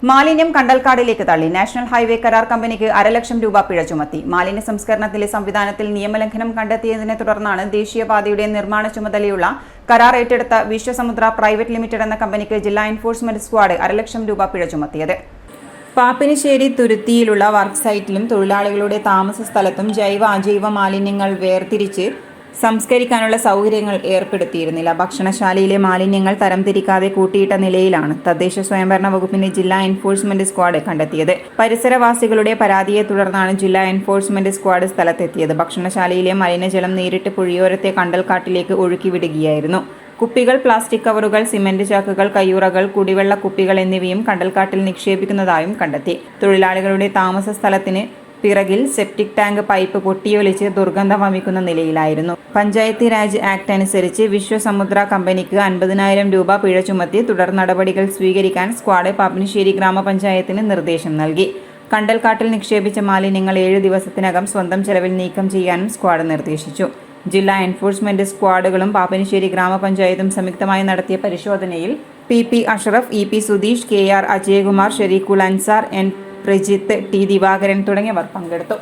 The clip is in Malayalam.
മാലിന്യം കണ്ടൽക്കാടിലേക്ക് തള്ളി. നാഷണൽ ഹൈവേ കരാർ കമ്പനിക്ക് 1.5 ലക്ഷം രൂപ പിഴ ചുമത്തി. മാലിന്യ സംസ്കരണത്തിലെ സംവിധാനത്തിൽ നിയമലംഘനം കണ്ടെത്തിയതിനെ തുടർന്നാണ് ദേശീയപാതയുടെ നിർമ്മാണ ചുമതലയുള്ള കരാർ ഏറ്റെടുത്ത വിശ്വസമുദ്ര പ്രൈവറ്റ് ലിമിറ്റഡ് എന്ന കമ്പനിക്ക് ജില്ലാ എൻഫോഴ്സ്മെന്റ് സ്ക്വാഡ് 1.5 ലക്ഷം രൂപ പിഴ ചുമത്തിയത്. പാപ്പിനിശ്ശേരി തുരുത്തിയിലുള്ള വർക്ക് സൈറ്റിലും തൊഴിലാളികളുടെ താമസ സ്ഥലത്തും ജൈവ അജൈവ മാലിന്യങ്ങൾ വേർതിരിച്ച് സംസ്കരിക്കാനുള്ള സൗകര്യങ്ങൾ ഏർപ്പെടുത്തിയിരുന്നില്ല. ഭക്ഷണശാലയിലെ മാലിന്യങ്ങൾ തരംതിരിക്കാതെ കൂട്ടിയിട്ട നിലയിലാണ് തദ്ദേശ സ്വയംഭരണ വകുപ്പിന്റെ ജില്ലാ എൻഫോഴ്സ്മെന്റ് സ്ക്വാഡ് കണ്ടെത്തിയത്. പരിസരവാസികളുടെ പരാതിയെ തുടർന്നാണ് ജില്ലാ എൻഫോഴ്സ്മെന്റ് സ്ക്വാഡ് സ്ഥലത്തെത്തിയത്. ഭക്ഷണശാലയിലെ മലിനജലം നേരിട്ട് പുഴയോരത്തെ കണ്ടൽക്കാട്ടിലേക്ക് ഒഴുക്കിവിടുകയായിരുന്നു. കുപ്പികൾ, പ്ലാസ്റ്റിക് കവറുകൾ, സിമന്റ് ചാക്കുകൾ, കയ്യുറകൾ, കുടിവെള്ള കുപ്പികൾ എന്നിവയും കണ്ടൽക്കാട്ടിൽ നിക്ഷേപിക്കുന്നതായും കണ്ടെത്തി. തൊഴിലാളികളുടെ താമസ സ്ഥലത്തിന് പിറകിൽ സെപ്റ്റിക് ടാങ്ക് പൈപ്പ് പൊട്ടിയൊലിച്ച് ദുർഗന്ധം വമിക്കുന്ന നിലയിലായിരുന്നു. പഞ്ചായത്ത് രാജ് ആക്ട് അനുസരിച്ച് വിശ്വസമുദ്ര കമ്പനിക്ക് 50,000 രൂപ പിഴ ചുമത്തി തുടർ നടപടികൾ സ്വീകരിക്കാൻ സ്ക്വാഡ് പാപ്പിനിശ്ശേരി ഗ്രാമപഞ്ചായത്തിന് നിർദ്ദേശം നൽകി. കണ്ടൽക്കാട്ടിൽ നിക്ഷേപിച്ച മാലിന്യങ്ങൾ 7 ദിവസത്തിനകം സ്വന്തം ചെലവിൽ നീക്കം ചെയ്യാനും സ്ക്വാഡ് നിർദ്ദേശിച്ചു. ജില്ലാ എൻഫോഴ്സ്മെന്റ് സ്ക്വാഡുകളും പാപ്പിനിശ്ശേരി ഗ്രാമപഞ്ചായത്തും സംയുക്തമായി നടത്തിയ പരിശോധനയിൽ PP Ashraf, EP Sudheesh, KR Ajayakumar, Shereekhul Ansar, N Prajith, T Divakaran തുടങ്ങിയവർ പങ്കെടുത്തു.